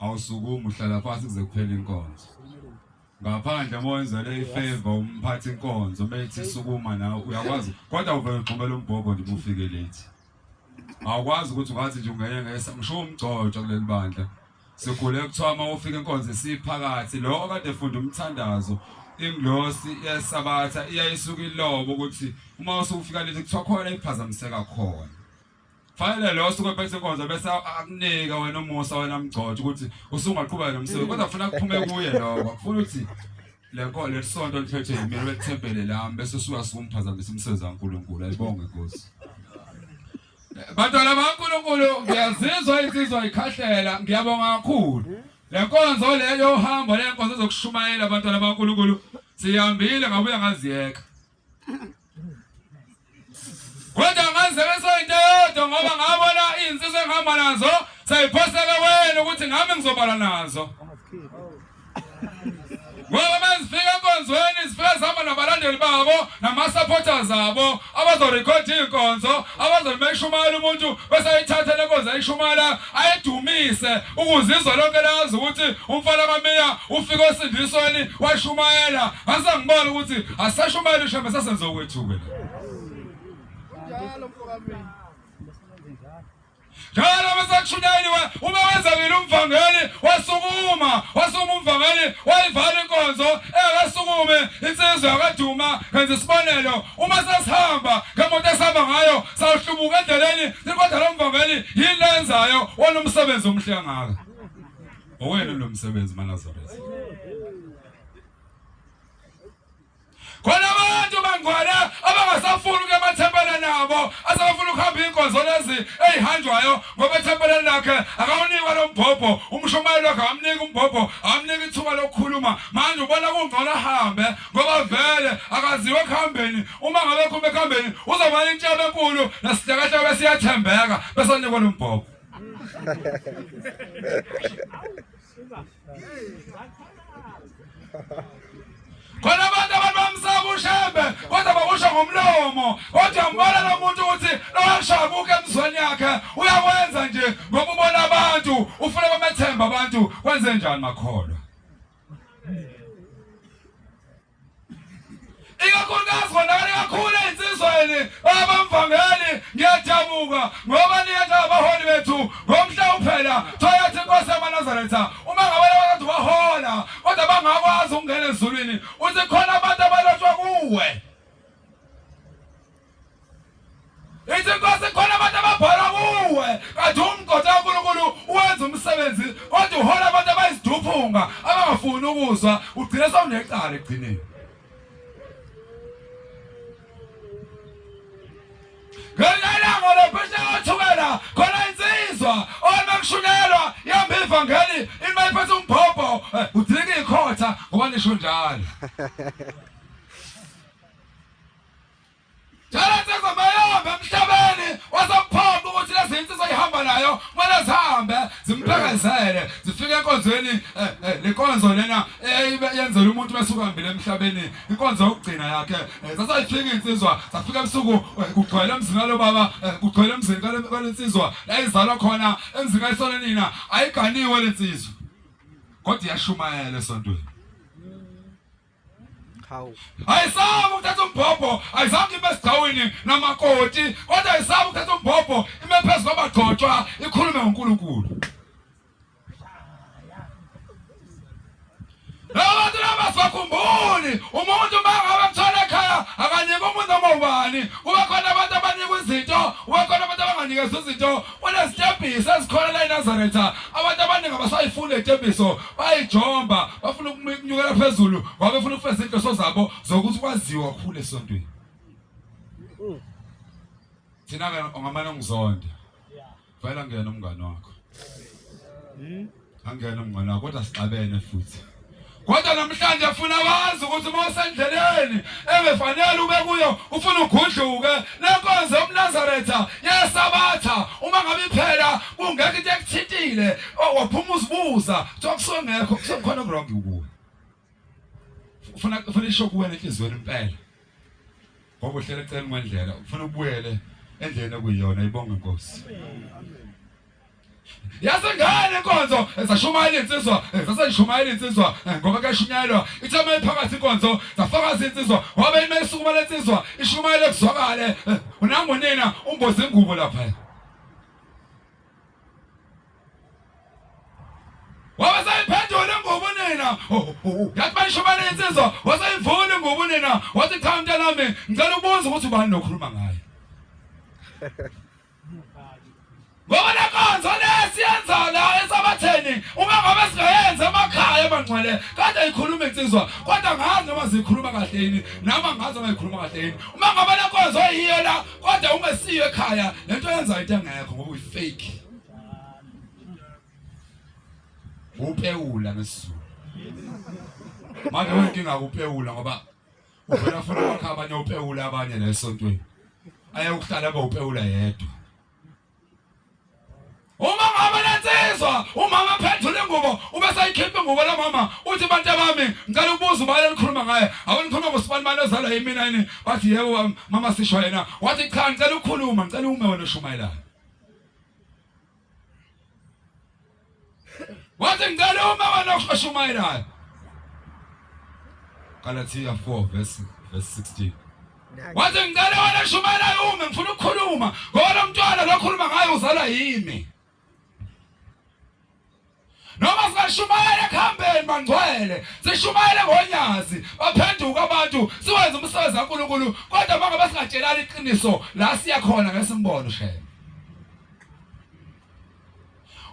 awusukuma uhlala phansi kuze kuphele inkonzo. Ngaphandle moyenzele ifavor umphathi inkonzo methi sukuma nawe uyakwazi kodwa uvela uqhubela umbhobho nje ufike late. Awukwazi ukuthi ungathi nje ungene ngesa ngisho umgcotsho kuleli bandla. Sikhule kuthiwa uma ufika inkonzo siphakathi lo okade efunda umthandazo inglosi yesabatha iyayisuka ilobo ukuthi uma usufika late kuthiwa khona iphazamiseka khona. Fanele lo osuke phethe inkonzo bese akunika wena umusa wena mgcotsho ukuthi usungaqhubeka nomsebenzi kodwa ufuna kuphume kuye lokho ufuna ukuthi lenkonzo lesonto liphethe imini wethempele lami bese usuka sikumphazamisa umsebenzi kaNkuluNkulu ayibonge Nkosi. Bantwana baNkuluNkulu ngiyazizwa insizwa ikhahlela ngiyabonga kakhulu. Lenkonzo leyo uhamba lenkonzo ezokushumayela abantwana baNkuluNkulu siyambile ngabuya ngaziyeka. Kodwa ngazekesa into yodwa ngoba ngabona insizwe engihamba nazo sayiphoseka wena ukuthi ngami ngizobala nazo. Ngoba menzifika enkonzweni sifika sihamba nabalandeli babo nama-supporters abo abazorekhoda iy'nkonzo abazolimeshumayela umuntu bese ayithathe le nkonzo ayishumayela ayidumise ukuzizwa lonke lazi ukuthi umfana kaMiya ufike osindisweni washumayela ngasangibona ukuthi asashumayela ishambe sasenze ukwethuke la. Njalo besakushunyayeliwe uma wenzakile umvangeli wasukuma umvangeli wayivala inkonzo engasukume insizwe yakaduma ngenza isibonelo uma sesihamba ngemoto esihamba ngayo sawuhlubuka endleleni kodwa lo mvangeli yini lenzayo wona umsebenzi omhle kangaka owena lo msebenzi maNazaretha. Khona abantu bangcwala abangasafuni ukuya emathempelini nabo asafuna ukuhamba inkonzo lezi ezihanjwayo ngoba ethempelini lakhe akawunikwa lo mbhobho umshumayeli wakhe akamnika umbhobho amnika ithuba lokukhuluma manje ubona kungcono ahambe ngoba vele akaziwe ekuhambeni uma ngabe khumbe ekuhambeni uzobala intshebe enkulu nasihlakahle bese siyathembeka bese anikwa lo mbhobho. Khona abantu abamsaba ushembe kodwa bakusho ngomlomo kodwa ngibona lo muntu ukuthi lowashabuka emzweni yakhe uyakwenza nje ngoba ubona abantu ufuna bamethemba abantu kwenze njani makholwa. Ikakhulukazi khona kakhulu insizweni abamvangeli ngiyajabuka ngoba niyenza abaholi bethu ngomhla uphela thoyathi Inkosi yamaNazaretha uma ngabe abantu bahola kodwa bangakwazi ukungena ezulwini uthi khona abantu abalotshwa kuwe. Ithi Inkosi khona abantu ababhala kuwe kanti umgodi kaNkuluNkulu uwenza umsebenzi kodwa uhola abantu abayiziduphunga abangafuni ukuzwa ugcine sawunecala ekugcineni. Ngelanga lophesha wathukela khona insizwa omakushunyelwa yamba ivangeli imayiphethe umbhobho udika ikhotha ngoba nisho njalo. Jala insizwa mayombe emhlabeni wasaphomba ukuthi lezi insizwa ihamba nayo kumele zihambe zimphelekezele zifike enkonzweni lenkonzo lena yenzela umuntu besuka hambile emhlabeni inkonzo yokugcina yakhe sasayifika insizwa safika ebusuku kugcwele emzini lo baba kugcwele emzini kalensizwa la izalwa khona emzini kayisona nina ayiganiwe lensizwa kodwa iyashumayela esontweni. Ayisabu ukuthatha umbhobho ayizange ibe sigcawini namakoti kodwa ayisabu ukuthatha umbhobho ime phezu kwabagcotshwa ikhulume ngoNkulunkulu. Abantu laba sibakhumbuli umuntu mangabe mthole ekhaya akanika umuntu noma ubani kuba khona abantu abanika izinto kuba khona abantu abanganikeza izinto kunezitebhisi ezikhona la eNazaretha abantu abaningi abasayifuna izitebhiso bayijomba bafuna ukunyukela phezulu ngoba befuna ukufeza inhloso zabo zokuthi kwaziwa kakhulu esontweni. Thina ke ngamane ngizonda vela ngena umngane wakho angena umngane wakho kodwa sixabene futhi. Kodwa namhlanje afuna wazi ukuthi uma usendleleni engefanele ube kuyo ufuna ugudluke lenkonzo yomNazaretha yesabatha uma ngabe iphela kungekho into ekuthintile waphuma uzibuza kuthiwa kusuke ngekho kusekhona okurongi kuwe. Ufuna isho kuwena enhlizweni impela ngoba uhlele eceleni kwendlela ufuna ubuyele endleleni okuyiyona. Ibonge Nkosi. Yasengane inkonzo esashumayela insizwa sasayishumayela insizwa ngoba kashunyayelwa ithama ephakathi inkonzo zafakaza insizwa wabe imesukuma lensizwa ishumayela kuzwakale unangu nina umboze ingubo lapha wabe sayiphendula ingubo nina yathi bayishumayela insizwa wasayivula ingubo nina wathi cha mntanami ngicela ubuze ukuthi ubani nokhuluma ngaye ngoba lenkonzo lesiyenza la esabatheni uma ngabe singayenza emakhaya emangcwele kade ayikhuluma insizwa kodwa ngazi noma zikhuluma kahle yini noma ngazi noma ikhuluma kahle yini uma ngabe lenkonzo yiyo la kodwa ungesiyo ekhaya lento yenza into engekho ngoba uyifake upewula ngesizulu manje wenkinga upewula ngoba uvela funa wakha abanye upewula abanye la esontweni aye ukuhlala bawupewula yedwa uma ngabe lensizwa umama phendula ingubo ubese ayikhipha ingubo la mama uthi bantu bami ngicela ubuza ubani likhuluma ngaye awunikhuluma ngosibani manje ozalwa yimina yini bathi yebo mama sisho yena wathi cha ngicela ukukhuluma ngicela ume wena oshumayelayo wathi ngicela ume wena oshumayelayo Galatia 4 verse 16 wathi ngicela wena oshumayelayo ume ngifuna ukukhuluma ngoba lo mntwana lo khuluma ngaye uzalwa yimi noma singashumayela ekhambeni bangcwele sishumayele ngonyazi baphenduka abantu siwenza umsebenzi kaNkulunkulu kodwa mangabe singatshelani iqiniso la siya khona ngesimbono shema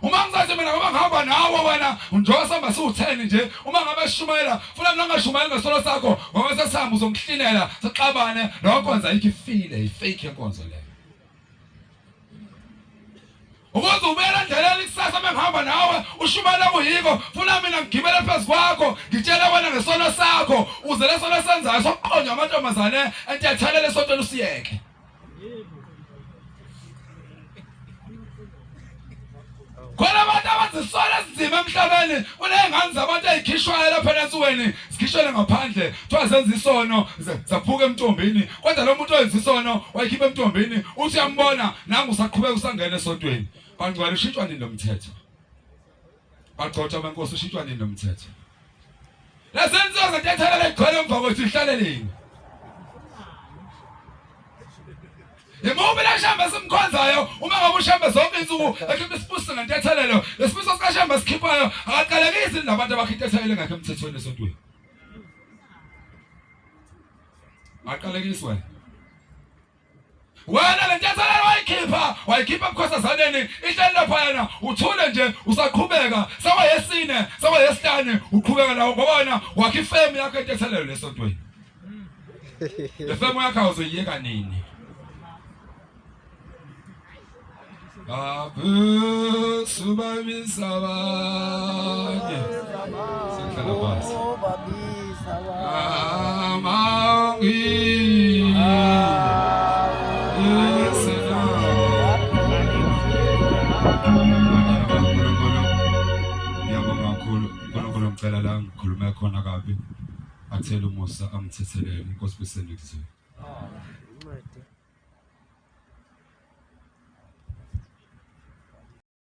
uma ngizathi mina ngoba ngihamba nawe wena njengoba sihamba siwu10 nje uma ngabe sishumayela funa nangashumayeli ngesolo sakho ngoba sesihamba uzongihlinela sixabane lokwenza ikifile ifake yenkonzo leyo ukuze ubela ndlela likusasa mengihamba nawe ushumayela kuyiko funa mina ngigibele phezu kwakho ngitshela wena ngesono sakho uze lesono senzayo sokuqonja amantombazane entiyathalela esontweni usiyeke khona abantu abazisola ezinzima emhlabeni kuney'ngane zabantu eyikhishwayo lapha ensukwini zikhishwele ngaphandle kuthiwa zenza isono zaphuka emntombini kodwa lo muntu owenza isono wayikhipha emntombini uthi uyambona nangu usaqhubeka usangena esontweni bangcwele ushintshwa nini nomthetho bagcotshwa benkosi ushintshwa nini nomthetho lesenziwa zentethelele igcwele emva kwethu ihlaleleni Yimobe la shamba simkhonzayo uma ngabe ushambe zonke insuku ekhipha isibusi ngentethelelo lesibusi sikashamba sikhiphayo akaqalekisi labantu abakhithethelele ngakho emthethweni esontweni aqalekisi wena lentethelelo wayikhipha ebukhosazaneni ihleli lapha yena uthule nje usaqhubeka sawayesine sawayesihlanu uqhubeka nawo ngoba wena wakhe ifemu yakho entethelelo lesontweni le femu yakho awuzoyiyeka nini Abu Subami Savanye Sekhalabas Amangi Yabonga kakhulu ngoNkulunkulu ngicela la ngikhuluma khona kabi athele umusa angithethelele inkosi besendikuzwe